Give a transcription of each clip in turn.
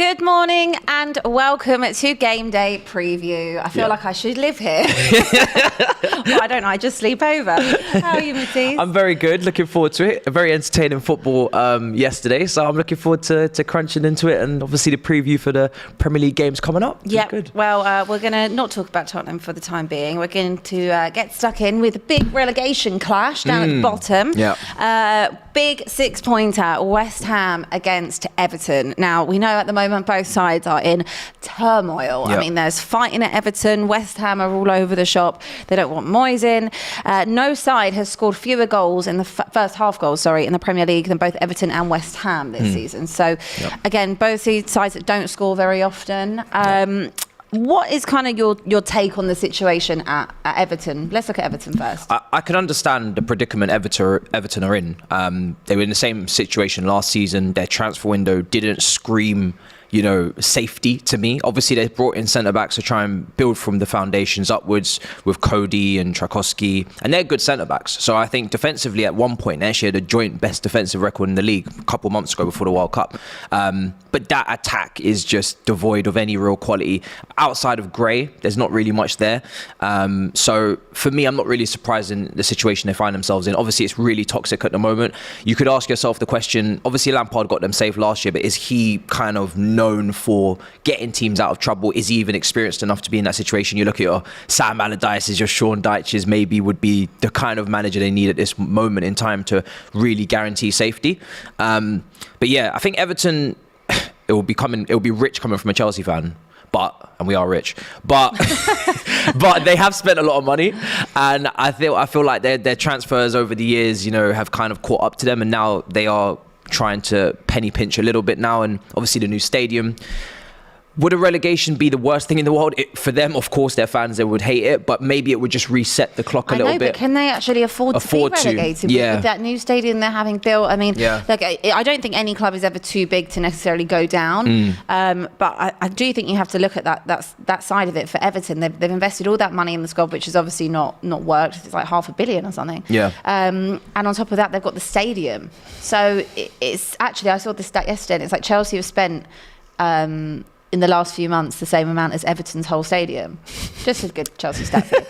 Good morning and welcome to Game Day preview. I feel like I should live here. Well, I don't know, I just sleep over. How are you, Matisse? I'm very good, looking forward to it. A very entertaining football yesterday, so I'm looking forward to crunching into it, and obviously the preview for the Premier League games coming up. Yeah, good. Well, we're going to not talk about Tottenham for the time being. We're going to get stuck in with a big relegation clash down at the bottom. Yeah. Big 6-pointer, West Ham against Everton. Now, we know at the moment both sides are in turmoil. Yep. I mean, there's fighting at Everton. West Ham are all over the shop. They don't want Moyes in. No side has scored fewer goals in the first half goals, in the Premier League than both Everton and West Ham this season. So, again, both sides that don't score very often. What is kind of your take on the situation at Everton? Let's look at Everton first. I can understand the predicament Everton are in. They were in the same situation last season. Their transfer window didn't scream, safety to me. Obviously, they brought in centre-backs to try and build from the foundations upwards with Cody and Tchaikovsky, and they're good centre-backs. So I think defensively at one point, they actually had a joint best defensive record in the league a couple months ago before the World Cup. But that attack is just devoid of any real quality. Outside of Gray, there's not really much there. So for me, I'm not really surprised in the situation they find themselves in. Obviously, it's really toxic at the moment. You could ask yourself the question, obviously Lampard got them safe last year, but is he kind of known for getting teams out of trouble? Is he even experienced enough to be in that situation? You look at your Sam Allardyce's, your Sean Dyche's, maybe would be the kind of manager they need at this moment in time to really guarantee safety. But yeah, I think Everton, it will be rich coming from a Chelsea fan. And we are rich, but they have spent a lot of money, and I feel like their transfers over the years, have kind of caught up to them, and now they are trying to penny pinch a little bit now, and obviously the new stadium. Would a relegation be the worst thing in the world? For them, of course, their fans, they would hate it, but maybe it would just reset the clock a little bit. But can they actually afford to be relegated with that new stadium they're having built? I mean, I don't think any club is ever too big to necessarily go down, but I do think you have to look at that side of it for Everton. They've invested all that money in the squad, which has obviously not worked. It's like $500 million or something. Yeah. And on top of that, they've got the stadium. So it's actually, I saw this stat yesterday, and it's like Chelsea have spent in the last few months the same amount as Everton's whole stadium. Just a good Chelsea stat for you.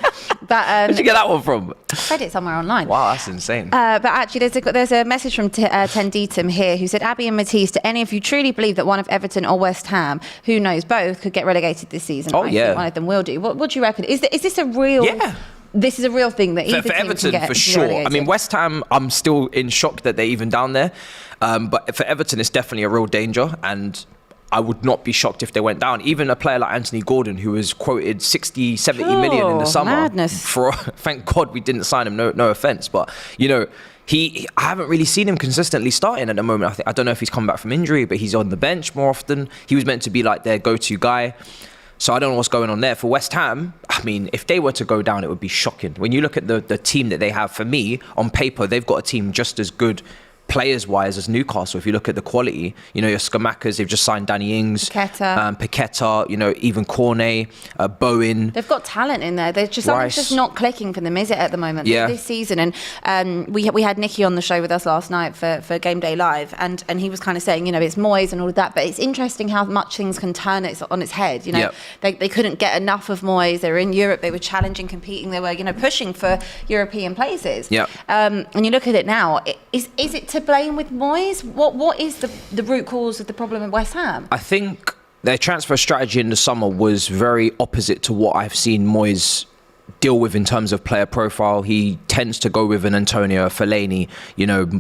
But where'd you get that one from? I read it somewhere online. Wow, that's insane. But actually, there's a message from Nottm here who said, Abbi and Matisse, do any of you truly believe that one of Everton or West Ham, who knows both, could get relegated this season? I think one of them will do. What do you reckon? Is this a real... Yeah. This is a real thing that either for team Everton, can get for sure. relegated. I mean, West Ham, I'm still in shock that they're even down there. But for Everton, it's definitely a real danger, and I would not be shocked if they went down. Even a player like Anthony Gordon, who was quoted 60, 70 million in the summer. Madness. Thank God we didn't sign him, no offence. But, I haven't really seen him consistently starting at the moment. I don't know if he's come back from injury, but he's on the bench more often. He was meant to be like their go-to guy. So I don't know what's going on there. For West Ham, I mean, if they were to go down, it would be shocking. When you look at the team that they have, for me, on paper, they've got a team just as good players-wise as Newcastle. If you look at the quality, your Scamacca's, they've just signed Danny Ings, Paqueta, even Cornet, Bowen. They've got talent in there. There's just something's just not clicking for them, is it, at the moment? This season. And we had Nicky on the show with us last night for Gameday Live, and he was kind of saying, it's Moyes and all of that, but it's interesting how much things can turn it on its head. They couldn't get enough of Moyes. They were in Europe. They were challenging, competing. They were, pushing for European places. And you look at it now. Is it to blame with Moyes? What is the root cause of the problem at West Ham? I think their transfer strategy in the summer was very opposite to what I've seen Moyes deal with in terms of player profile. He tends to go with an Antonio, a Fellaini,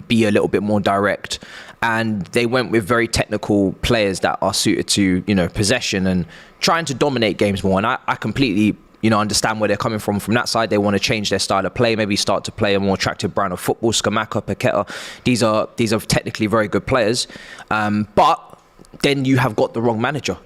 be a little bit more direct. And they went with very technical players that are suited to, possession and trying to dominate games more. And I completely understand where they're coming from that side. They want to change their style of play, maybe start to play a more attractive brand of football. Scamacca, Paqueta, these are technically very good players. But then you have got the wrong manager.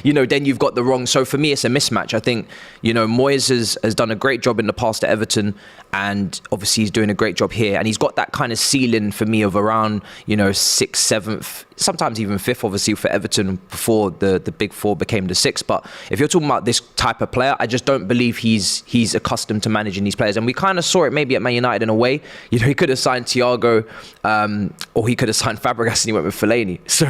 Then you've got the wrong... So for me, it's a mismatch. I think, Moyes has done a great job in the past at Everton, and obviously he's doing a great job here. And he's got that kind of ceiling for me of around, 6th, 7th sometimes even fifth, obviously, for Everton before the big four became the sixth. But if you're talking about this type of player, I just don't believe he's accustomed to managing these players. And we kind of saw it maybe at Man United in a way. You know, he could have signed Thiago, or he could have signed Fabregas and he went with Fellaini. So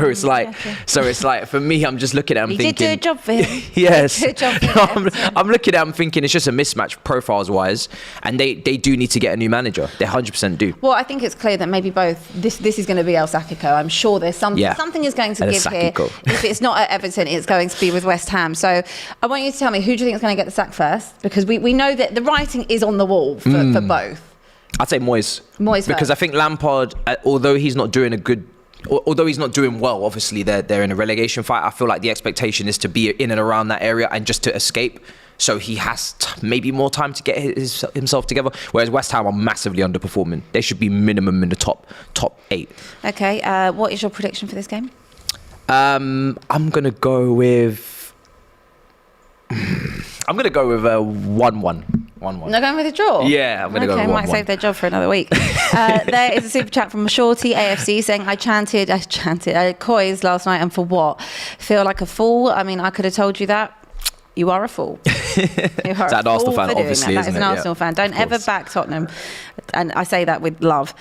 it's like, for me, I'm just looking at him thinking... He did do a job for him. Yes. Good job for him. I'm looking at him thinking it's just a mismatch profiles-wise, and they do need to get a new manager. They 100% do. Well, I think it's clear that maybe both... This is going to be El Sackico. I'm sure there's something is going to give here. If it's not at Everton, it's going to be with West Ham. So I want you to tell me, who do you think is going to get the sack first? Because we know that the writing is on the wall for both. I'd say Moyes. Moyes because first. I think Lampard, although he's not doing well, obviously they're in a relegation fight. I feel like the expectation is to be in and around that area and just to escape. So he has maybe more time to get himself together. Whereas West Ham are massively underperforming. They should be minimum in the top 8. Okay. What is your prediction for this game? I'm gonna go with a 1-1. 1-1. Not going with a draw? Yeah, I'm going to go with 1-1. Okay, might save their job for another week. There is a super chat from Shorty AFC saying, I chanted Coys last night, and for what? Feel like a fool? I mean, I could have told you that. You are a fool. Is that an Arsenal fan, obviously, that is an Arsenal fan. Don't ever back Tottenham. And I say that with love.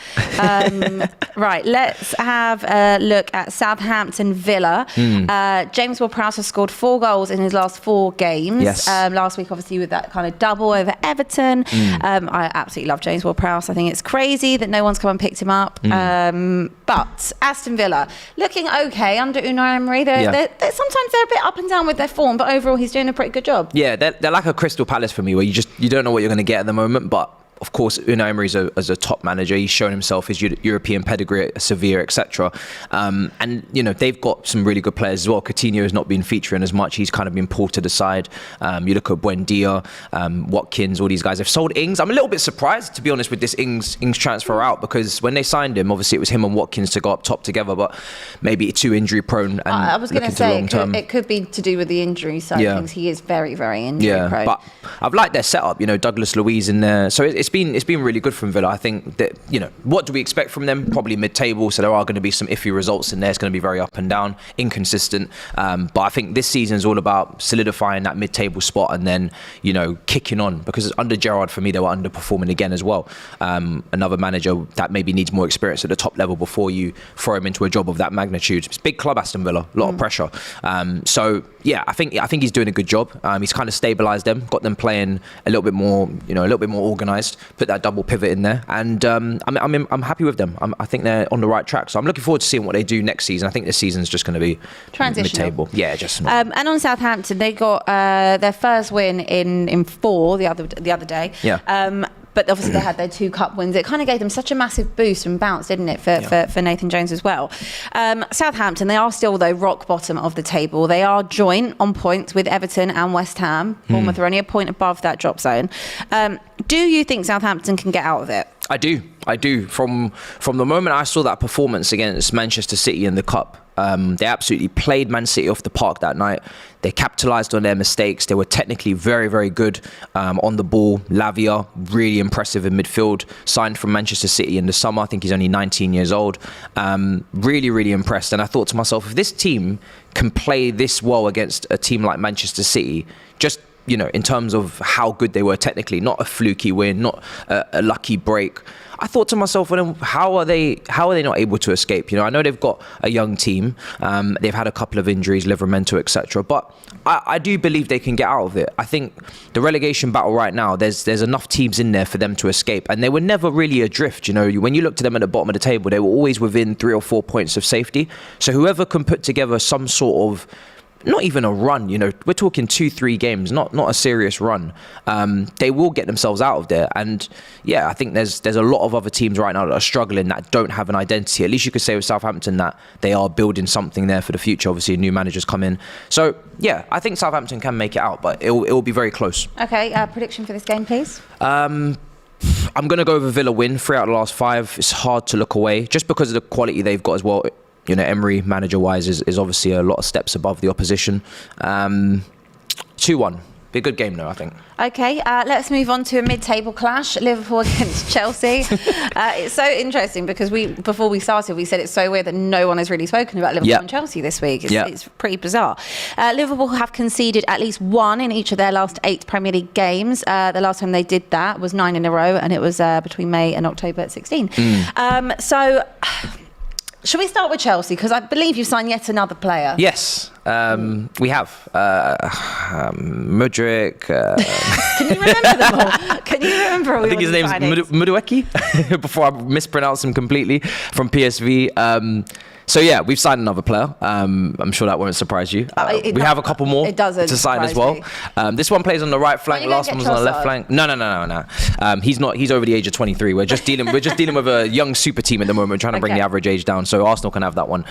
Right, let's have a look at Southampton Villa. James Ward-Prowse has scored 4 goals in his last 4 games. Yes. Last week, obviously, with that kind of double over Everton. I absolutely love James Ward-Prowse. I think it's crazy that no one's come and picked him up. But Aston Villa, looking okay under Unai Emery. Sometimes they're a bit up and down with their form, but overall, he's doing a pretty good job. Yeah, they're like a Crystal Palace for me, where you don't know what you're going to get at the moment, but of course, Unai Emery as a top manager, he's shown himself his European pedigree at Sevilla, etc. And you know, they've got some really good players as well. Coutinho has not been featuring as much; he's kind of been pulled to the side. You look at Buendia, Watkins, all these guys. They've sold Ings. I'm a little bit surprised, to be honest, with this Ings transfer out, because when they signed him, obviously it was him and Watkins to go up top together, but maybe too injury prone. And I was going to say it could be to do with the injury side of things. He is very, very injury prone. But I've liked their setup. You know, Douglas Luiz in there, so it's been really good from Villa. I think that, you know, what do we expect from them? Probably mid-table, so there are going to be some iffy results in there. It's going to be very up and down, inconsistent. But I think this season is all about solidifying that mid-table spot and then, you know, kicking on. Because under Gerrard, for me, they were underperforming again as well. Another manager that maybe needs more experience at the top level before you throw him into a job of that magnitude. It's a big club, Aston Villa, a lot of pressure. So yeah, I think he's doing a good job. He's kind of stabilised them, got them playing a little bit more, you know, a little bit more organised. Put that double pivot in there, and I'm happy with them. I think they're on the right track, so I'm looking forward to seeing what they do next season. I think this season's just going to be mid-table. Yeah, just. And on Southampton, they got their first win in 4 the other day. Yeah. But obviously they had their 2 cup wins. It kind of gave them such a massive boost and bounce, didn't it, for Nathan Jones as well. Southampton, they are still, though, rock bottom of the table. They are joint on points with Everton and West Ham. Bournemouth are only a point above that drop zone. Do you think Southampton can get out of it? I do. From the moment I saw that performance against Manchester City in the Cup, they absolutely played Man City off the park that night. They capitalised on their mistakes. They were technically very, very good on the ball. Lavia, really impressive in midfield. Signed from Manchester City in the summer. I think he's only 19 years old. Really, really impressed. And I thought to myself, if this team can play this well against a team like Manchester City, just, you know, in terms of how good they were technically, not a fluky win, not a lucky break. I thought to myself, well, how are they not able to escape? You know, I know they've got a young team. They've had a couple of injuries, Livramento, etc. But I do believe they can get out of it. I think the relegation battle right now, there's enough teams in there for them to escape. And they were never really adrift. You know, when you looked at them at the bottom of the table, they were always within 3 or 4 points of safety. So whoever can put together some sort of, not even a run, you know, we're talking 2-3 games, not a serious run. They will get themselves out of there. And yeah, I think there's a lot of other teams right now that are struggling that don't have an identity. At least you could say with Southampton that they are building something there for the future. Obviously, new managers come in. So yeah, I think Southampton can make it out, but it will be very close. Okay, prediction for this game, please. I'm going to go with a Villa win, 3 out of the last 5. It's hard to look away, just because of the quality they've got as well. You know, Emery, manager-wise, is obviously a lot of steps above the opposition. 2-1. Be a good game, though, I think. Okay, let's move on to a mid-table clash. Liverpool against Chelsea. It's so interesting because before we started, we said it's so weird that no one has really spoken about Liverpool and Chelsea this week. It's pretty bizarre. Liverpool have conceded at least one in each of their last 8 Premier League games. The last time they did that was 9 in a row, and it was between May and October 16. So... Should we start with Chelsea? Because I believe you've signed yet another player. Yes, we have. Mudryk. Can you remember them all? Can you remember all? I think his name's Mudueki, before I mispronounce him completely, from PSV. So yeah, we've signed another player. I'm sure that won't surprise you. We have a couple more to sign as well. This one plays on the right flank. Last one was on the left flank. No. He's not. He's over the age of 23. We're just dealing with a young super team at the moment, trying to bring the average age down. So Arsenal can have that one.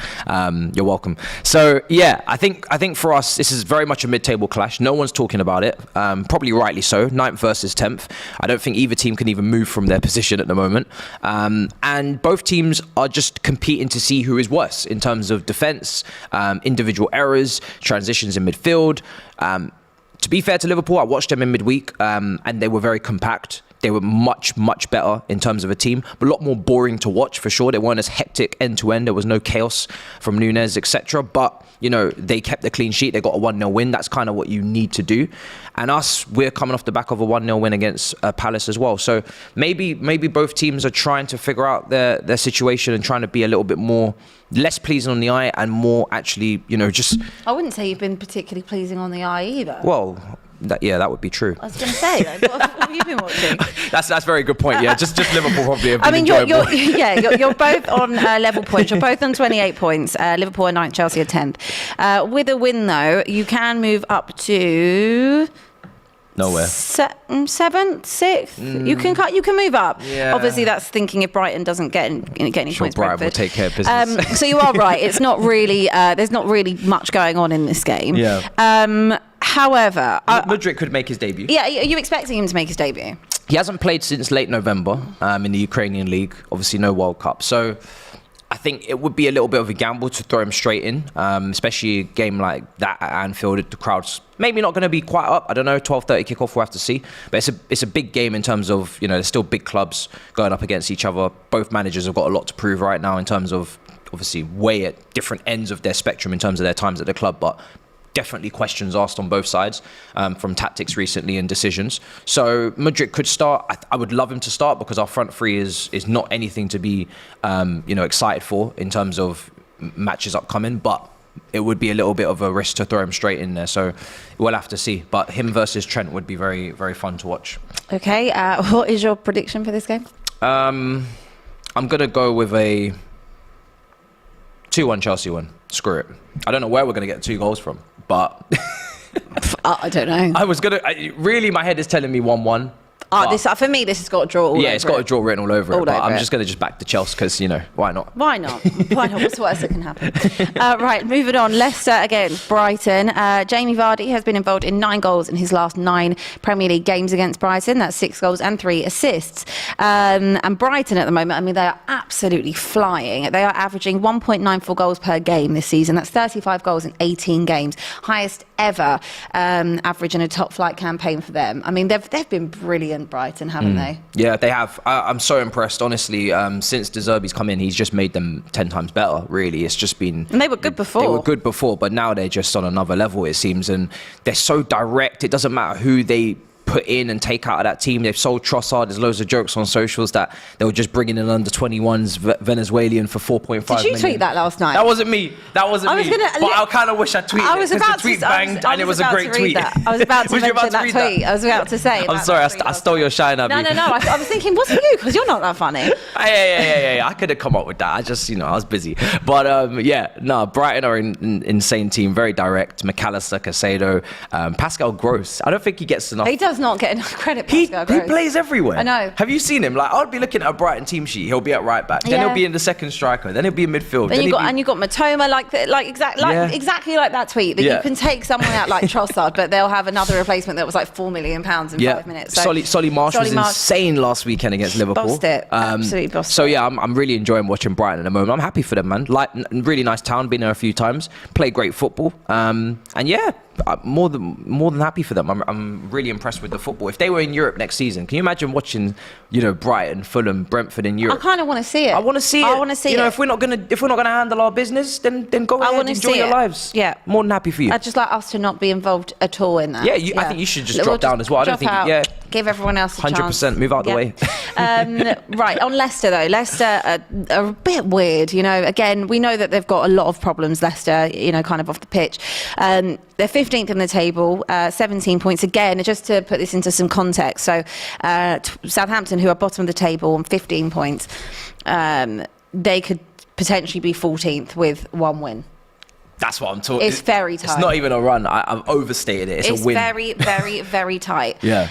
You're welcome. So yeah, I think for us, this is very much a mid-table clash. No one's talking about it. Probably rightly so. 9th versus 10th. I don't think either team can even move from their position at the moment. And both teams are just competing to see who is worse in terms of defence, individual errors, transitions in midfield. To be fair to Liverpool, I watched them in midweek and they were very compact. They were much, much better in terms of a team, but a lot more boring to watch for sure. They weren't as hectic end to end. There was no chaos from Núñez, etc. But, they kept the clean sheet. They got a 1-0 win. That's kind of what you need to do. And we're coming off the back of a 1-0 win against Palace as well. So maybe both teams are trying to figure out their situation and trying to be a little bit more less pleasing on the eye and more actually, just... I wouldn't say you've been particularly pleasing on the eye either. Well... that would be true. I was going to say, what have you been watching? That's a very good point. Yeah, just Liverpool probably have been enjoyable. You're both on level points. You're both on 28 points. Liverpool are 9th, Chelsea are 10th. With a win, though, you can move up to... Nowhere. 7th, 6th. You can move up. Yeah. Obviously, that's thinking if Brighton doesn't get any points. Brighton will take care of business. So you are right. It's not really. There's not really much going on in this game. Yeah. However, Mudryk could make his debut. Yeah, are you expecting him to make his debut? He hasn't played since late November in the Ukrainian league. Obviously, no World Cup. So I think it would be a little bit of a gamble to throw him straight in, especially a game like that at Anfield. The crowd's maybe not going to be quite up. I don't know, 12:30 kickoff, we'll have to see. But it's a big game in terms of, there's still big clubs going up against each other. Both managers have got a lot to prove right now in terms of, obviously, way at different ends of their spectrum in terms of their times at the club. But definitely questions asked on both sides from tactics recently and decisions. So Mudryk could start. I would love him to start because our front three is not anything to be excited for in terms of matches upcoming, but it would be a little bit of a risk to throw him straight in there. So we'll have to see. But him versus Trent would be very, very fun to watch. Okay. What is your prediction for this game? I'm going to go with a 2-1 Chelsea win. Screw it. I don't know where we're going to get 2 goals from, but... I don't know. Really, my head is telling me 1-1. For me, this has got a draw all over it. Yeah, it's got a draw written all over it. But I'm just going to back the Chelsea because, why not? Why not? What's the worst that can happen? Right, moving on. Leicester against Brighton. Jamie Vardy has been involved in 9 goals in his last 9 Premier League games against Brighton. That's 6 goals and 3 assists. And Brighton at the moment, they are absolutely flying. They are averaging 1.94 goals per game this season. That's 35 goals in 18 games. Highest ever average in a top-flight campaign for them. They've been brilliant, Brighton, haven't they? Yeah, they have. I'm so impressed, honestly. Since De Zerbi's come in, he's just made them 10 times better, really. It's just been... And they were good before. They were good before, but now they're just on another level, it seems. And they're so direct. It doesn't matter who they put in and take out of that team. They've sold Trossard. There's loads of jokes on socials that they were just bringing in under 21s Venezuelan for 4.5 million. Did you tweet that last night? That wasn't me. But I kind of wish I tweeted it because the tweet banged and it was a great tweet. I was about to mention that tweet. I was about to say. I'm sorry, I stole your shine, Abby. No. I was thinking, was it you? Because you're not that funny. Yeah. I could have come up with that. I just, I was busy. But Brighton are an insane team, very direct. McAllister, Caicedo, Pascal Gross. I don't think he gets enough. He does not get enough credit. Pascal Gross. He plays everywhere. I know. Have you seen him? I'd be looking at a Brighton team sheet. He'll be at right back. Then he'll be in the second striker. Then he'll be in midfield. Then you've got Matoma, exactly like that tweet. That you can take someone out like Trossard, but they'll have another replacement that was like £4 million in 5 minutes. So Solly March was insane last weekend against Liverpool. Bossed it. Absolutely bossed it. So yeah, I'm really enjoying watching Brighton at the moment. I'm happy for them, man. Really nice town. Been there a few times. Play great football. And yeah, I'm more than happy for them. I'm really impressed with the football. If they were in Europe next season, can you imagine watching, Brighton, Fulham, Brentford in Europe? I kind of want to see it. I want to see it. I want to see it. If we're not gonna handle our business, then go ahead and enjoy your lives. Yeah, more than happy for you. I'd just like us to not be involved at all in that. Yeah, I think you should just drop down as well. I don't think. Out, give everyone else a 100% move out the way. Right, on Leicester though. Leicester are a bit weird. Again, we know that they've got a lot of problems. Leicester, kind of off the pitch. They're 15th in the table, 17 points. Again, just to put this into some context. So, Southampton, who are bottom of the table on 15 points, they could potentially be 14th with one win. That's what I'm talking. It's very tight. It's not even a run. I've overstated it. It's a win. Very, very, very tight. Yeah.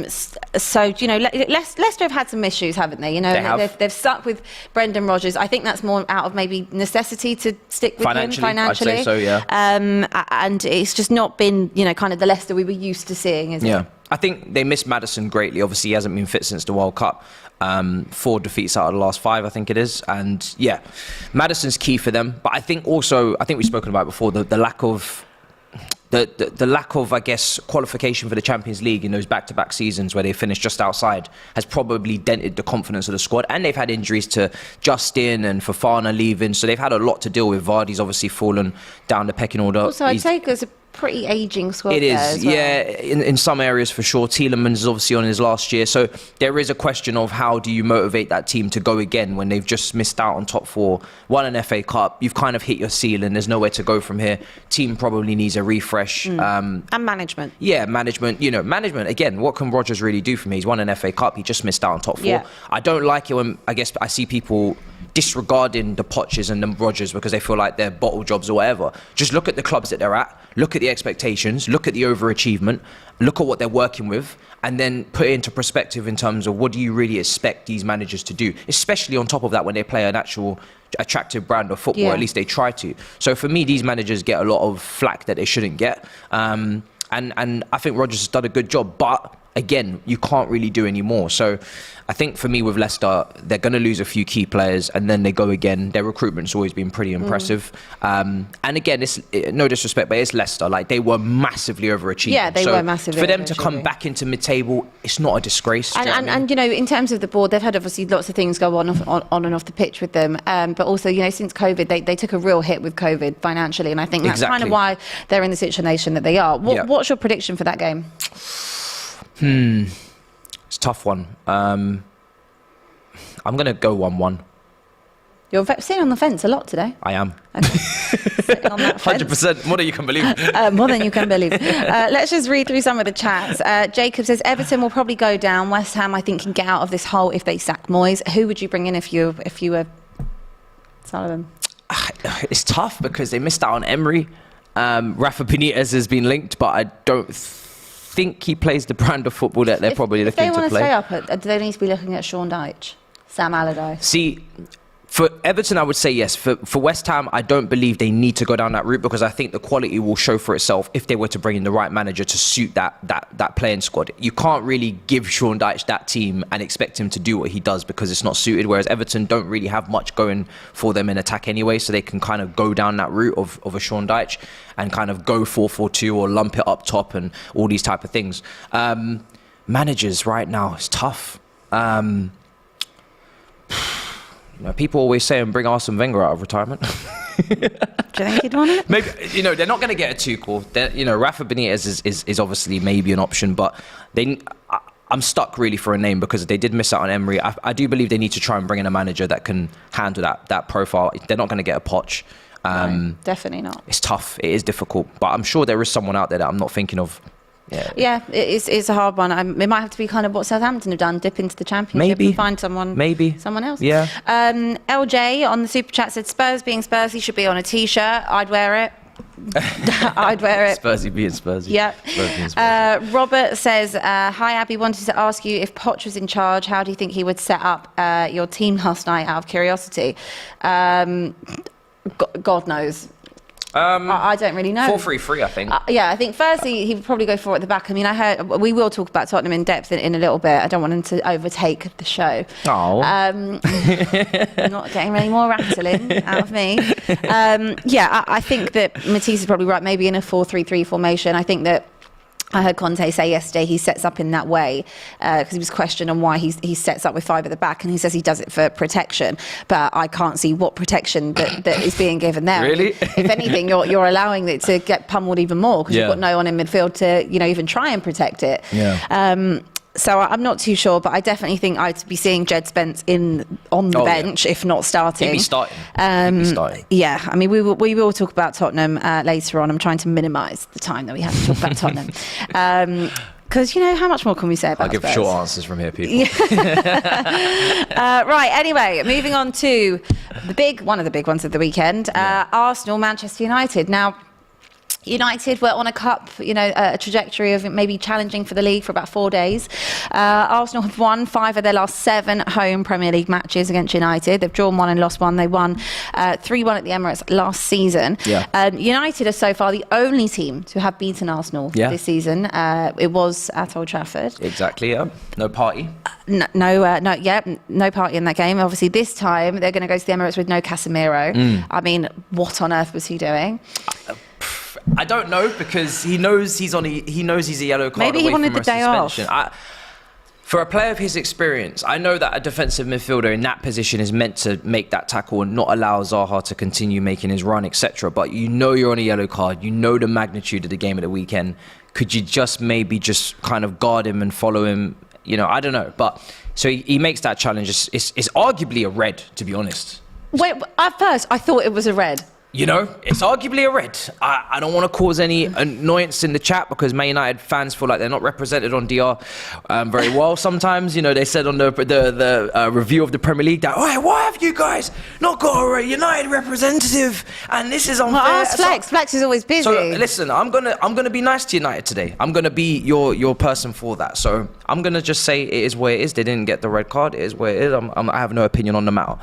So Leicester have had some issues, haven't they? They've stuck with Brendan Rodgers. I think that's more out of maybe necessity to stick with him financially. I'd say so. Yeah. And it's just not been kind of the Leicester we were used to seeing, is it? Yeah. I think they miss Maddison greatly. Obviously, he hasn't been fit since the World Cup. 4 defeats out of the last 5, I think it is. And yeah, Maddison's key for them. But I think we've spoken about it before, the lack of the lack of, I guess, qualification for the Champions League in those back-to-back seasons where they finished just outside has probably dented the confidence of the squad. And they've had injuries to Justin and Fofana leaving, so they've had a lot to deal with. Vardy's obviously fallen down the pecking order. Also, I'd say there's a pretty ageing squad. It is, there as well. yeah, in some areas for sure. Tielemans is obviously on his last year, so there is a question of how do you motivate that team to go again when they've just missed out on top 4, won an FA Cup, you've kind of hit your ceiling, there's nowhere to go from here. Team probably needs a refresh. And management. Yeah, management. Management, again, what can Rodgers really do for me? He's won an FA Cup, he just missed out on top 4. Yeah. I don't like it when, I guess, I see people disregarding the Poches and the Rodgers because they feel like they're bottle jobs or whatever. Just look at the clubs that they're at, look at the expectations, look at the overachievement, look at what they're working with, and then put it into perspective in terms of what do you really expect these managers to do, especially on top of that when they play an actual attractive brand of football, at least they try to. So for me, these managers get a lot of flack that they shouldn't get. And I think Rodgers has done a good job, but again, you can't really do any more. So I think for me with Leicester, they're going to lose a few key players and then they go again. Their recruitment's always been pretty impressive. And again, it's no disrespect, but it's Leicester. Like, they were massively overachieving. Yeah, they were massively for them to come back into mid-table, it's not a disgrace. And in terms of the board, they've had obviously lots of things go on and off the pitch with them. But also, since COVID, they took a real hit with COVID financially. And I think that's kind of why they're in the situation that they are. What's your prediction for that game? It's a tough one. I'm going to go 1-1. You're sitting on the fence a lot today. I am. Okay. Sitting on that fence. 100%. More than you can believe. More than you can believe. Let's just read through some of the chats. Jacob says, Everton will probably go down. West Ham, I think, can get out of this hole if they sack Moyes. Who would you bring in if you were Sullivan? It's tough because they missed out on Emery. Rafa Benitez has been linked, but I don't think he plays the brand of football that they're probably looking to play. If they want to stay up, do they need to be looking at Sean Dyche, Sam Allardyce? See, for Everton, I would say yes. For West Ham, I don't believe they need to go down that route because I think the quality will show for itself if they were to bring in the right manager to suit that playing squad. You can't really give Sean Dyche that team and expect him to do what he does because it's not suited, whereas Everton don't really have much going for them in attack anyway, so they can kind of go down that route of a Sean Dyche and kind of go 4-4-2 or lump it up top and all these type of things. Managers right now, it's tough. People always say and bring Arsene Wenger out of retirement. Do you think he'd want it? Maybe, they're not going to get a Tuchel. Rafa Benitez is obviously maybe an option, but I'm stuck really for a name because they did miss out on Emery. I do believe they need to try and bring in a manager that can handle that profile. They're not going to get a Poch. No, definitely not. It's tough. It is difficult, but I'm sure there is someone out there that I'm not thinking of. Yeah, it's a hard one. It might have to be kind of what Southampton have done, dip into the Championship and find someone else. Yeah. LJ on the Super Chat said, Spurs being Spurs, he should be on a T-shirt. I'd wear it. I'd wear it. Spursy being Spursy. Yeah. Robert says, hi Abby, wanted to ask you if Poch was in charge, how do you think he would set up your team last night out of curiosity? God knows. I don't really know. 4-3-3, I think. Yeah, I think firstly he would probably go for it at the back. I mean, I heard we will talk about Tottenham in depth in a little bit. I don't want him to overtake the show. Oh, not getting any more rattling out of me. I think that Matisse is probably right. Maybe in a 4-3-3 formation. I think that. I heard Conte say yesterday he sets up in that way because he was questioned on why he sets up with 5 at the back, and he says he does it for protection. But I can't see what protection that is being given there. Really? If anything, you're allowing it to get pummeled even more because you've got no one in midfield to even try and protect it. Yeah. So I'm not too sure, but I definitely think I'd be seeing Jed Spence on the bench, if not starting. He'd be starting. Yeah, I mean, we will talk about Tottenham later on. I'm trying to minimise the time that we have to talk about Tottenham. Because, how much more can we say about Spurs? I'll give short answers from here, people. Right, anyway, moving on to one of the big ones of the weekend, Arsenal, Manchester United. Now, United were on a a trajectory of maybe challenging for the league for about 4 days. Arsenal have won 5 of their last 7 home Premier League matches against United. They've drawn 1 and lost 1. They won 3-1 at the Emirates last season. Yeah. United are so far the only team to have beaten Arsenal this season. It was at Old Trafford. Exactly, yeah. No party. No party in that game. Obviously, this time they're going to go to the Emirates with no Casemiro. I mean, what on earth was he doing? I don't know because he knows he's a yellow card. Maybe he wanted the day off. For a player of his experience, I know that a defensive midfielder in that position is meant to make that tackle and not allow Zaha to continue making his run, etc. But you're on a yellow card. You know the magnitude of the game at the weekend. Could you maybe kind of guard him and follow him? I don't know. But so he makes that challenge. It's arguably a red, to be honest. Wait, at first I thought it was a red. It's arguably a red. I don't want to cause any annoyance in the chat because Man United fans feel like they're not represented on DR very well sometimes. They said on the review of the Premier League that, why have you guys not got a United representative? And this is unfair. Well, ask Flex. Flex is always busy. So listen, I'm gonna be nice to United today. I'm gonna be your person for that. So I'm gonna just say it is where it is. They didn't get the red card. It is where it is. I have no opinion on the matter.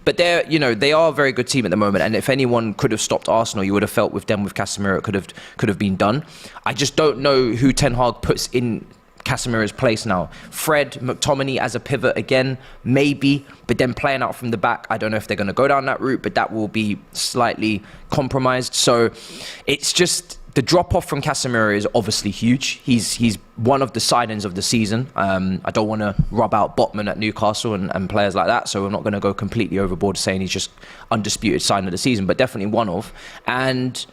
But they are a very good team at the moment, and if anyone could have stopped Arsenal, you would have felt with Casemiro it could have been done. I just don't know who Ten Hag puts in Casemiro's place now. Fred, McTominay as a pivot again, maybe, but then playing out from the back, I don't know if they're going to go down that route, but that will be slightly compromised. So it's just... The drop-off from Casemiro is obviously huge. He's one of the signings of the season. I don't want to rub out Botman at Newcastle and players like that, so we're not going to go completely overboard saying he's just undisputed sign of the season, but definitely one of. And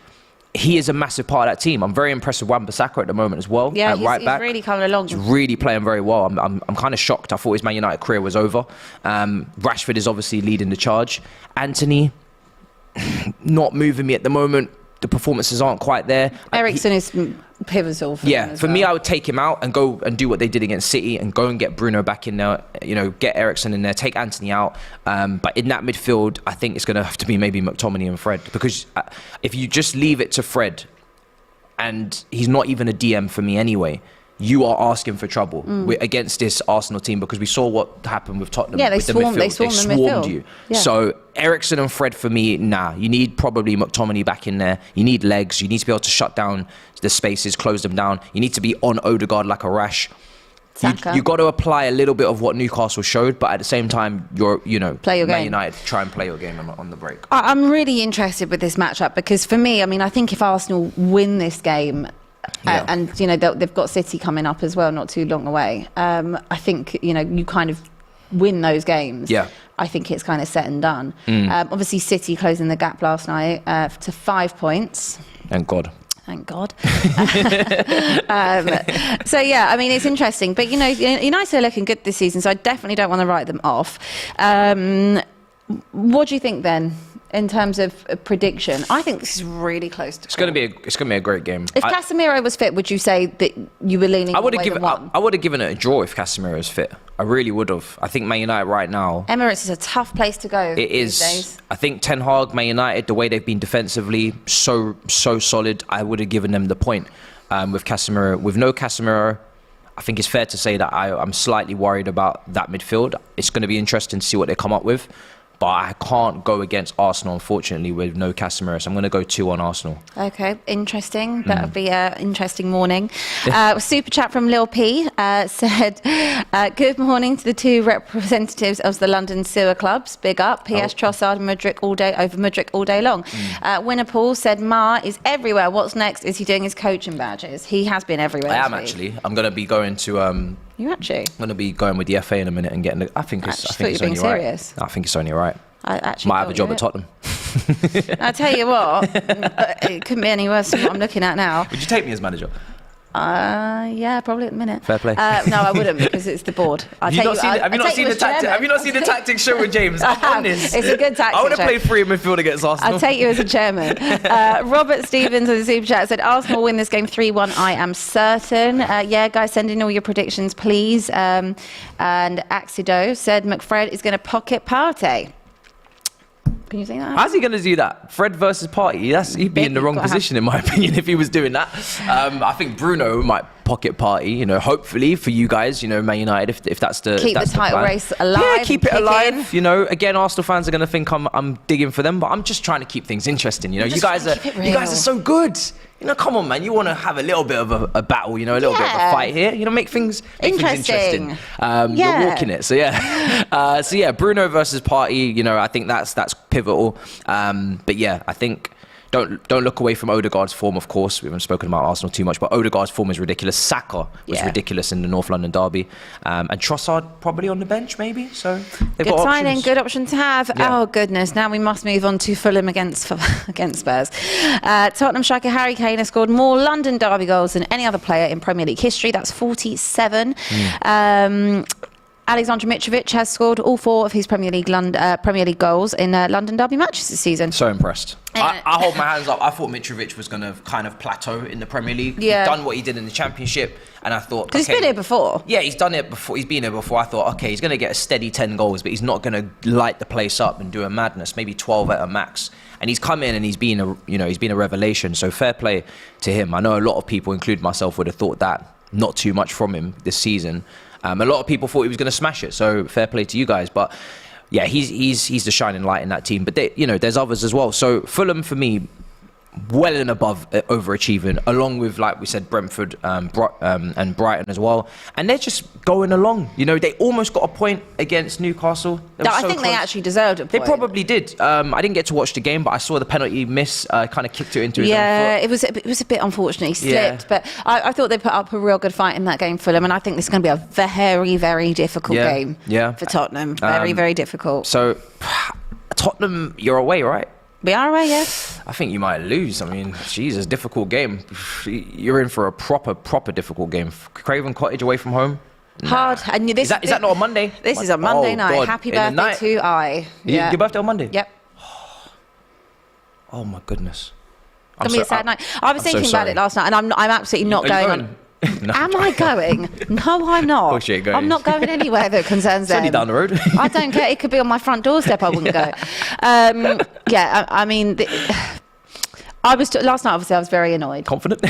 he is a massive part of that team. I'm very impressed with Wan-Bissaka at the moment as well. Yeah, he's really coming along. He's really playing very well. I'm kind of shocked. I thought his Man United career was over. Rashford is obviously leading the charge. Anthony, not moving me at the moment. The performances aren't quite there. Eriksen is pivotal for him as well. Me, I would take him out and go and do what they did against City and go and get Bruno back in there, get Eriksen in there, take Anthony out. But in that midfield, I think it's going to have to be maybe McTominay and Fred, because if you just leave it to Fred, and he's not even a DM for me anyway, you are asking for trouble against this Arsenal team, because we saw what happened with Tottenham. Yeah, they with swarmed the midfield. You. Yeah. So Eriksen and Fred for me, you need probably McTominay back in there. You need legs. You need to be able to shut down the spaces, close them down. You need to be on Odegaard like a rash. You got to apply a little bit of what Newcastle showed, but at the same time, play your game. United, try and play your game on the break. I'm really interested with this matchup because for me, I think if Arsenal win this game, and they've got City coming up as well, not too long away. I think you kind of win those games. Yeah, I think it's kind of set and done. Obviously, City closing the gap last night to 5 points. Thank God. So yeah, it's interesting, but United are looking good this season, so I definitely don't want to write them off. What do you think then? In terms of prediction, I think this is really close to. It's going to be a great game. If Casemiro was fit, would you say that you were leaning? I would have given it a draw if Casemiro was fit. I really would have. I think Man United right now. Emirates is a tough place to go. It is. These days. I think Ten Hag, Man United, the way they've been defensively, so solid. I would have given them the point. With Casemiro, with no Casemiro, I think it's fair to say that I'm slightly worried about that midfield. It's going to be interesting to see what they come up with. but I can't go against Arsenal, unfortunately, with no Casemiro. So I'm going to go 2-1 Arsenal. Okay, interesting. That'll be an interesting morning. Super chat from Lil P said, good morning to the two representatives of the London sewer clubs. Big up. P.S. Trossard and Mudryk all day long. Winner Paul said, Ma is everywhere. What's next? Is he doing his coaching badges? He has been everywhere. I am actually. I'm going to be going to... You actually? I'm going to be going with the FA in a minute and getting... I think it's only serious. Right. I think it's only right. I actually might have a job at Tottenham. I tell you what, it couldn't be any worse than what I'm looking at now. Would you take me as manager? Yeah, probably at the minute. Fair play. No, I wouldn't, because it's the board. Have you not seen the tactics show with James? I'm honest. It's a good tactic. I want to play free midfield against Arsenal. I'll take you as a chairman. Robert Stevens on the super chat said, Arsenal win this game 3-1. I am certain. Yeah, guys, send in all your predictions, please. And Axido said McFred is going to pocket Partey. Can you say that? How's he going to do that? Fred versus Partey? He'd be in the wrong position, in my opinion, if he was doing that. I think Bruno might pocket Partey, you know, hopefully for you guys, you know, Man United, if that's the keep the title race alive. Yeah, keep it alive. You know, again, Arsenal fans are going to think I'm digging for them, but I'm just trying to keep things interesting. You know, you guys are so good. You know, come on, man. You want to have a little bit of a battle, you know, a little bit of a fight here. You know, make things interesting. You're walking it. So, yeah. Bruno versus Partey, you know, I think that's pivotal. But, yeah, I think... Don't look away from Odegaard's form, of course. We haven't spoken about Arsenal too much, but Odegaard's form is ridiculous. Saka was ridiculous in the North London derby. And Trossard probably on the bench, maybe. So they've got signing, options. good option to have. Yeah. Oh, goodness. Now we must move on to Fulham against Spurs. Tottenham striker Harry Kane has scored more London derby goals than any other player in Premier League history. That's 47. Alexander Mitrovic has scored all 4 of his Premier League goals in London derby matches this season. So impressed. I hold my hands up. I thought Mitrovic was going to kind of plateau in the Premier League. Yeah. He's done what he did in the Championship, and I thought... Because he's been here before. Yeah, he's done it before. He's been here before. I thought, okay, he's going to get a steady 10 goals, but he's not going to light the place up and do a madness, maybe 12 at a max. And he's come in and he's been a revelation. So fair play to him. I know a lot of people, including myself, would have thought that not too much from him this season. A lot of people thought he was going to smash it, so fair play to you guys. But yeah, he's the shining light in that team. But there's others as well. So Fulham, for me, well and above overachieving, along with, like we said, Brentford and Brighton as well. And they're just going along. You know, they almost got a point against Newcastle. I think they actually deserved a point. They probably did. I didn't get to watch the game, but I saw the penalty miss, kind of kicked it into his own foot. Yeah, it was a bit unfortunate. He slipped, but I thought they put up a real good fight in that game, Fulham, and I think this is going to be a very, very difficult game for Tottenham. Very, very difficult. So, Tottenham, you're away, right? We are away, yes. I think you might lose. I mean, Jesus, difficult game. You're in for a proper difficult game. Craven Cottage away from home. Hard. And is that not a Monday? This is a Monday night. God. Happy birthday to I. Yeah. Your birthday on Monday? Yep. Oh my goodness. It's gonna be a sad night. I was thinking about it last night, and I'm absolutely not going on. No. Am I going? No, I'm not. Of course I'm not going anywhere that concerns them. It's only down the road. I don't care. It could be on my front doorstep. I wouldn't go. I mean, last night. Obviously, I was very annoyed. Confident?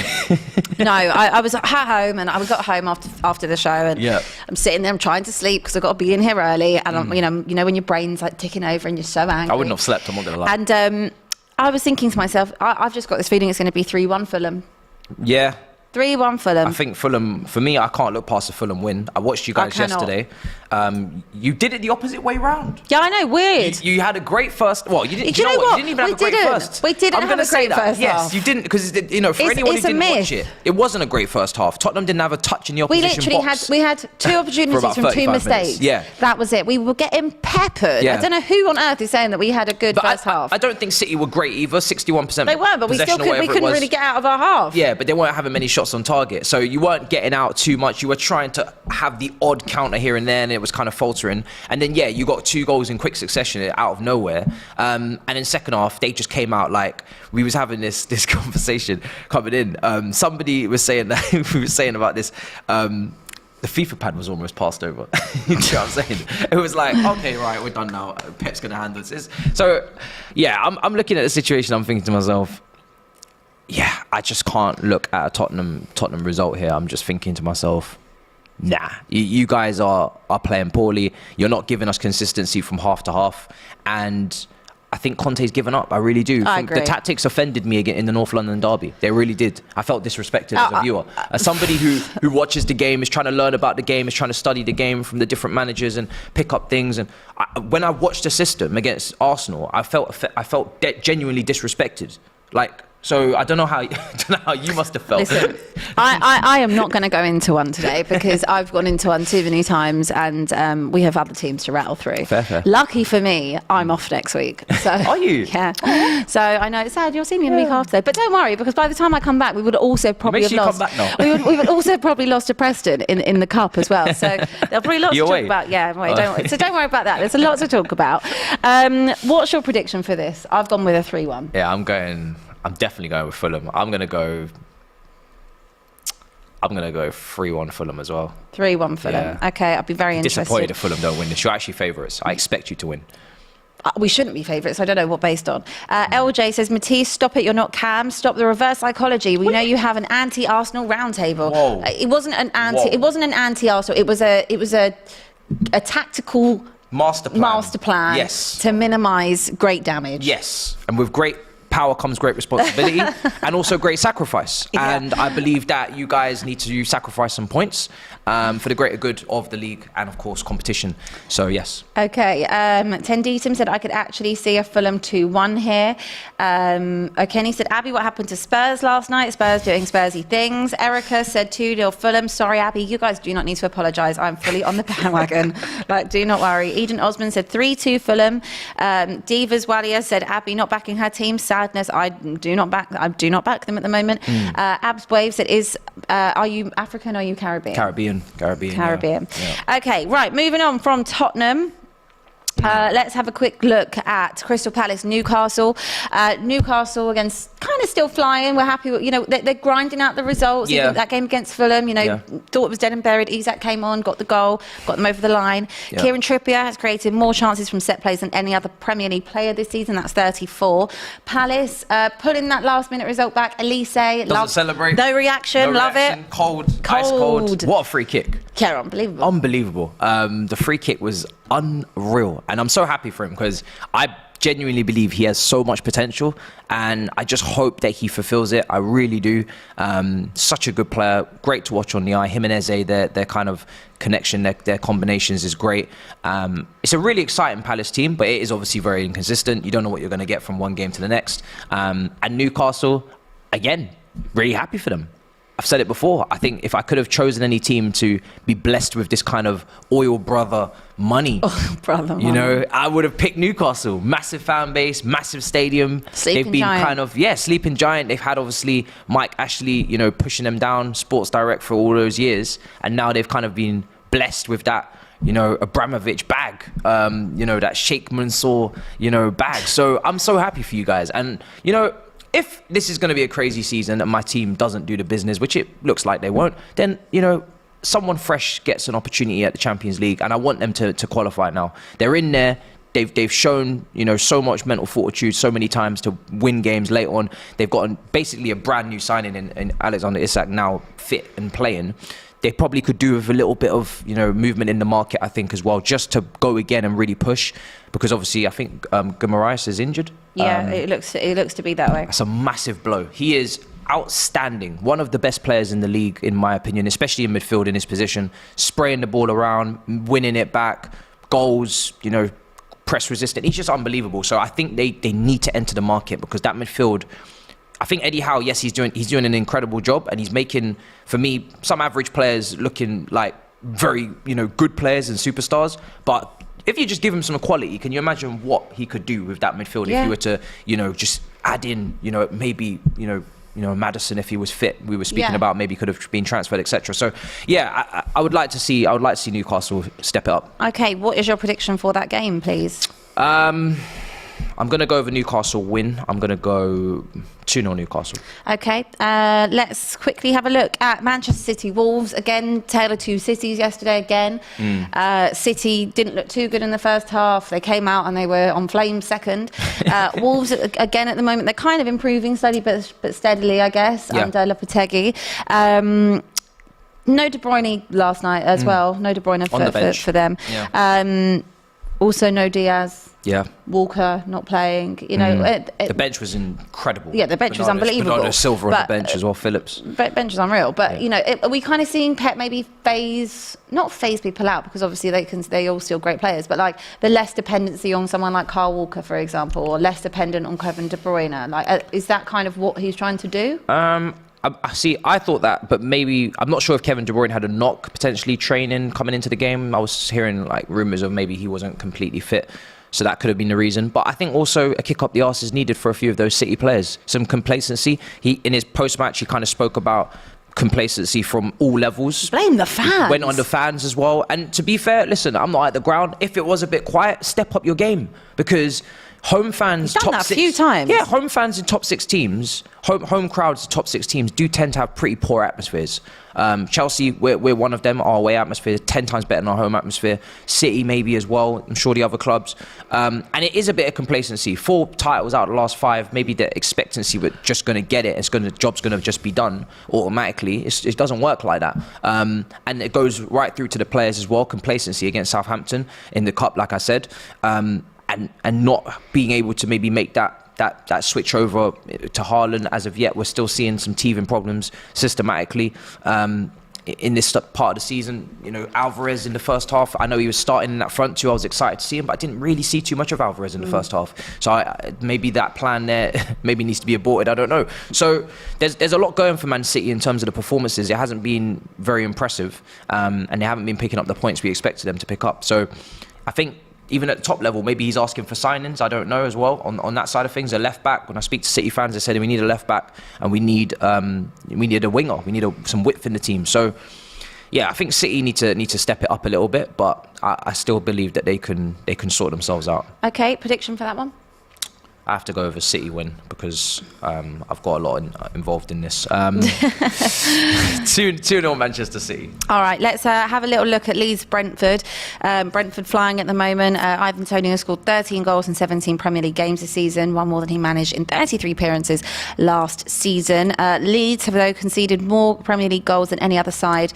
No, I was at home, and I got home after the show, and I'm sitting there, I'm trying to sleep because I've got to be in here early, and I'm, you know when your brain's like ticking over and you're so angry. I wouldn't have slept. I'm not gonna lie. And I was thinking to myself, I've just got this feeling it's going to be 3-1 Fulham. Yeah. 3-1 Fulham. I think Fulham, for me, I can't look past the Fulham win. I watched you guys yesterday. You did it the opposite way round. Yeah, I know, weird. You had a great first... Well, you didn't, you know what? You didn't even have a great first. We didn't have a great first half. Yes, you didn't, because, for anyone who didn't watch it, it wasn't a great first half. Tottenham didn't have a touch in the opposition box. We had 2 opportunities from 2 mistakes. Yeah. That was it. We were getting peppered. Yeah. I don't know who on earth is saying that we had a good first half. I don't think City were great either. 61%. They weren't, but we couldn't really get out of our half. Yeah, but they weren't having many shots on target. So you weren't getting out too much. You were trying to have the odd counter here and there, and it was kind of faltering. And then, you got 2 goals in quick succession out of nowhere. And in second half, they just came out like we was having this conversation coming in. Somebody was saying that we were saying about this. The FIFA pad was almost passed over. You know what I'm saying? It was like, okay, right, we're done now. Pep's gonna handle this. So, I'm looking at the situation. I'm thinking to myself, I just can't look at a Tottenham result here. I'm just thinking to myself, nah, you guys are playing poorly. You're not giving us consistency from half to half. And I think Conte's given up. I really do. I agree. The tactics offended me again in the North London derby. They really did. I felt disrespected as a viewer. As somebody who watches the game, is trying to learn about the game, is trying to study the game from the different managers and pick up things. And when I watched the system against Arsenal, I felt genuinely disrespected. So I don't know how you must have felt. Listen, I am not going to go into one today because I've gone into one too many times, and we have other teams to rattle through. Fair. Lucky for me, I'm off next week. So are you? Yeah. So I know it's sad. You'll see me in the week after, but don't worry, because by the time I come back, we would also probably have lost. We would also probably lost to Preston in the cup as well. So there'll probably lots to talk about. Yeah. So don't worry about that. There's a lot to talk about. What's your prediction for this? I've gone with a 3-1. Yeah, I'm definitely going with Fulham. I'm going to go 3-1 Fulham as well. 3-1 Fulham. Yeah. Okay, I'll be very interested. Disappointed if Fulham don't win this. You're actually favourites. I expect you to win. We shouldn't be favourites. I don't know what based on. LJ says, Matisse, stop it. You're not Cam. Stop the reverse psychology. We know you have an anti-Arsenal roundtable. Whoa. It wasn't an anti-Arsenal. It was a tactical master plan. Yes. To minimise great damage. Yes. And with great power comes great responsibility and also great sacrifice. Yeah. And I believe that you guys need to sacrifice some points for the greater good of the league and, of course, competition. So, yes. Okay. Tenditum said, I could actually see a Fulham 2-1 here. Kenny said, Abby, what happened to Spurs last night? Spurs doing Spursy things. Erica said 2-0 Fulham. Sorry, Abby, you guys do not need to apologise. I'm fully on the bandwagon. Do not worry. Eden Osman said 3-2 Fulham. Divas Walia said, Abby not backing her team. Sadness. I do not back them at the moment. Abs Wave said, are you African or are you Caribbean? Caribbean. Yeah. Okay, right. Moving on from Tottenham. Let's have a quick look at Crystal Palace, Newcastle. Newcastle against kind of still flying. We're happy with, they're grinding out the results. Yeah. Even that game against Fulham, thought it was dead and buried. Isak came on, got the goal, got them over the line. Yeah. Kieran Trippier has created more chances from set plays than any other Premier League player this season. That's 34. Palace pulling that last minute result back. Elise, doesn't celebrate. No reaction. Love it. Cold. Ice cold. What a free kick. Yeah, unbelievable. The free kick was unreal, and I'm so happy for him because I genuinely believe he has so much potential, and I just hope that he fulfills it. I really do. Such a good player, great to watch on the eye. Him and Eze, their kind of connection, their combinations is great. It's a really exciting Palace team, but it is obviously very inconsistent. You don't know what you're going to get from one game to the next. And Newcastle, again, really happy for them. I've said it before. I think if I could have chosen any team to be blessed with this kind of oil brother money, I would have picked Newcastle. Massive fan base, massive stadium. Sleeping giant. They've had obviously Mike Ashley, pushing them down, Sports Direct for all those years, and now they've kind of been blessed with that, Abramovich bag, that Sheikh Mansour, bag. So I'm so happy for you guys, and if this is going to be a crazy season and my team doesn't do the business, which it looks like they won't, then, someone fresh gets an opportunity at the Champions League, and I want them to qualify now. They're in there. They've shown, so much mental fortitude so many times to win games late on. They've got basically a brand new signing in Alexander Isak now fit and playing. They probably could do with a little bit of, movement in the market, I think, as well, just to go again and really push. Because obviously, I think Guimaraes is injured. Yeah, it looks to be that way. That's a massive blow. He is outstanding. One of the best players in the league, in my opinion, especially in midfield in his position. Spraying the ball around, winning it back, goals, press resistant. He's just unbelievable. So I think they need to enter the market because that midfield... I think Eddie Howe, yes, he's doing an incredible job, and he's making, for me, some average players looking like very, good players and superstars. But if you just give him some quality, can you imagine what he could do with that midfield if you were to, just add in, maybe, Maddison, if he was fit, we were speaking about, maybe could have been transferred, etc. So, I would like to see Newcastle step it up. Okay, what is your prediction for that game, please? I'm going to go over Newcastle win. I'm going to go 2-0 Newcastle. Okay, let's quickly have a look at Manchester City Wolves. Again, tale of two cities yesterday again. City didn't look too good in the first half. They came out and they were on flames second. Wolves, again, at the moment, they're kind of improving slowly but steadily, I guess, under Lopetegui. No De Bruyne last night as well. No De Bruyne for them. Yeah. Also no Diaz. Yeah. Walker not playing. You know, the bench was incredible. Yeah, the bench was unbelievable. Bernardo Silva on the bench as well, Phillips. Bench is unreal. But you know, are we kind of seeing Pep maybe not phase people out, because obviously they all still great players, but like the less dependency on someone like Kyle Walker, for example, or less dependent on Kevin De Bruyne. Like, is that kind of what he's trying to do? I thought that, but maybe I'm not sure if Kevin De Bruyne had a knock potentially training coming into the game. I was hearing like rumours of maybe he wasn't completely fit, so that could have been the reason. But I think also a kick up the arse is needed for a few of those City players. Some complacency. He, in his post-match, he kind of spoke about complacency from all levels. Blame the fans. Went on the fans as well. And to be fair, listen, I'm not at the ground. If it was a bit quiet, step up your game, because home fans, You've done that a few times. Yeah, home fans in top 6 teams, home crowds in top 6 teams do tend to have pretty poor atmospheres. Chelsea, we're one of them. Our away atmosphere is 10 times better than our home atmosphere. City maybe as well. I'm sure the other clubs. And it is a bit of complacency. 4 titles out of the last 5. Maybe the expectancy we're just going to get it. Job's going to just be done automatically. It doesn't work like that. And it goes right through to the players as well. Complacency against Southampton in the cup, like I said. And not being able to maybe make that switch over to Haaland. As of yet, we're still seeing some teething problems systematically in this part of the season. You know, Alvarez in the first half, I know he was starting in that front two. I was excited to see him, but I didn't really see too much of Alvarez in the first half. So maybe that plan there maybe needs to be aborted. I don't know. So there's a lot going for Man City in terms of the performances. It hasn't been very impressive, and they haven't been picking up the points we expected them to pick up. So I think even at the top level, maybe he's asking for signings. I don't know as well on that side of things. A left back. When I speak to City fans, they said we need a left back and we need a winger. We need some width in the team. So yeah, I think City need to step it up a little bit, but I still believe that they can sort themselves out. Okay, prediction for that one? I have to go over City win because I've got a lot involved in this. 2-0 Manchester City. All right, let's have a little look at Leeds Brentford. Brentford flying at the moment. Ivan Toney has scored 13 goals in 17 Premier League games this season, one more than he managed in 33 appearances last season. Leeds have, though, conceded more Premier League goals than any other side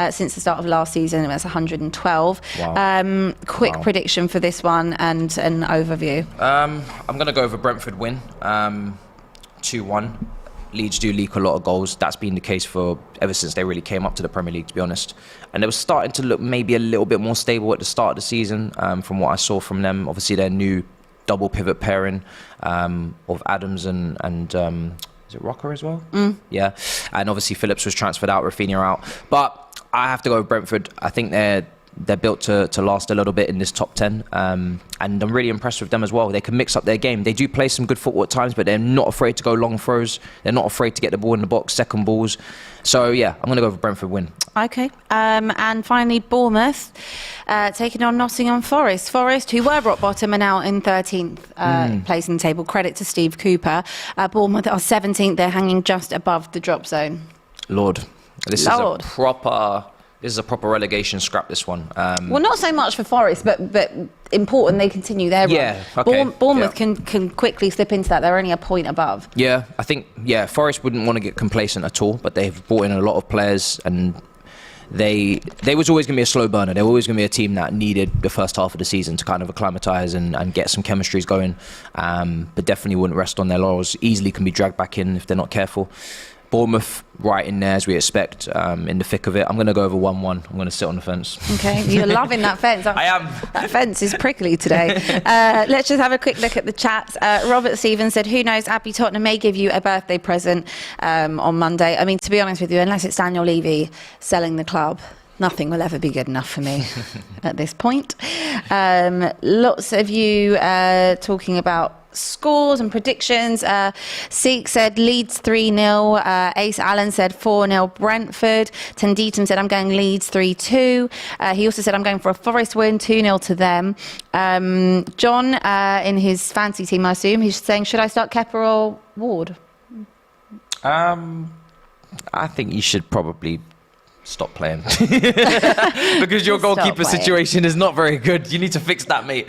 since the start of last season. It was 112. Wow. Quick prediction for this one and an overview. I'm going to go over Brentford win, 2-1. Leeds do leak a lot of goals. That's been the case for ever since they really came up to the Premier League, to be honest. And they were starting to look maybe a little bit more stable at the start of the season, from what I saw from them. Obviously, their new double pivot pairing of Adams and is it Rocker as well? Yeah. And obviously Phillips was transferred out, Rafinha out. But I have to go with Brentford. I think they're built to last a little bit in this top 10, and I'm really impressed with them as well. They can mix up their game. They do play some good football at times, but they're not afraid to go long throws. They're not afraid to get the ball in the box, second balls. So yeah, I'm going to go for Brentford win. Okay, and finally Bournemouth taking on Nottingham Forest. Forest, who were rock bottom, are now in 13th place in the table. Credit to Steve Cooper. Bournemouth are 17th. They're hanging just above the drop zone. Lord, this is a proper relegation scrap, this one. Well, not so much for Forest, but important they continue their run. Yeah, okay. Bournemouth can quickly slip into that. They're only a point above. Yeah, I think, Forest wouldn't want to get complacent at all, but they've brought in a lot of players, and they was always going to be a slow burner. They were always going to be a team that needed the first half of the season to kind of acclimatise and get some chemistries going, but definitely wouldn't rest on their laurels. Easily can be dragged back in if they're not careful. Bournemouth right in there as we expect, in the thick of it. I'm going to go over 1-1. I'm going to sit on the fence. Okay, you're loving that fence. I am. That fence is prickly today. Let's just have a quick look at the chats. Robert Stevens said, who knows, Abbi, Tottenham may give you a birthday present on Monday. I mean, to be honest with you, unless it's Daniel Levy selling the club, nothing will ever be good enough for me at this point. Lots of you talking about scores and predictions. Seek said Leeds 3-0. Ace Allen said 4-0 Brentford. Tenditum said I'm going Leeds 3-2. He also said I'm going for a Forest win, 2-0 to them. John, in his fancy team, I assume, he's saying, should I start Kepa or Ward? I think you should probably Stop playing. Because your goalkeeper situation is not very good. You need to fix that, mate.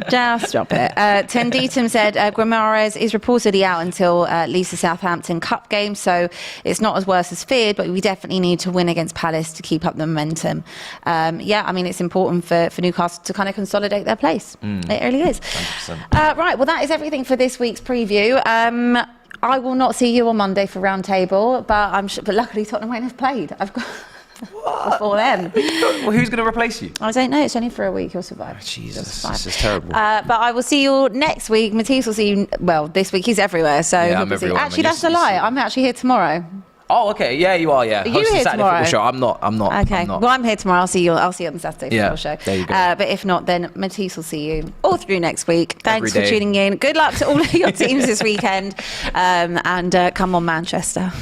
Just stop it. Tenditum said Guimaraes is reportedly out until Leicester Southampton Cup game, so it's not as worse as feared, but we definitely need to win against Palace to keep up the momentum. It's important for Newcastle to kind of consolidate their place. It really is. 100%. Right, well, that is everything for this week's preview. I will not see you on Monday for Roundtable, but luckily Tottenham won't have played. I've got before then. Well, who's going to replace you? I don't know. It's only for a week. You'll survive. Oh, Jesus, this is terrible. But I will see you next week. Matisse will see you. Well, this week he's everywhere. So I'm everywhere. Actually, that's a lie. I'm actually here tomorrow. Oh, okay. Yeah, you are. Yeah. Are you here tomorrow? Show. I'm not. Okay. Well, I'm here tomorrow. I'll see you on the Saturday football show. There you go. But if not, then Matisse will see you all through next week. Thanks for tuning in. Good luck to all of your teams this weekend. And come on, Manchester.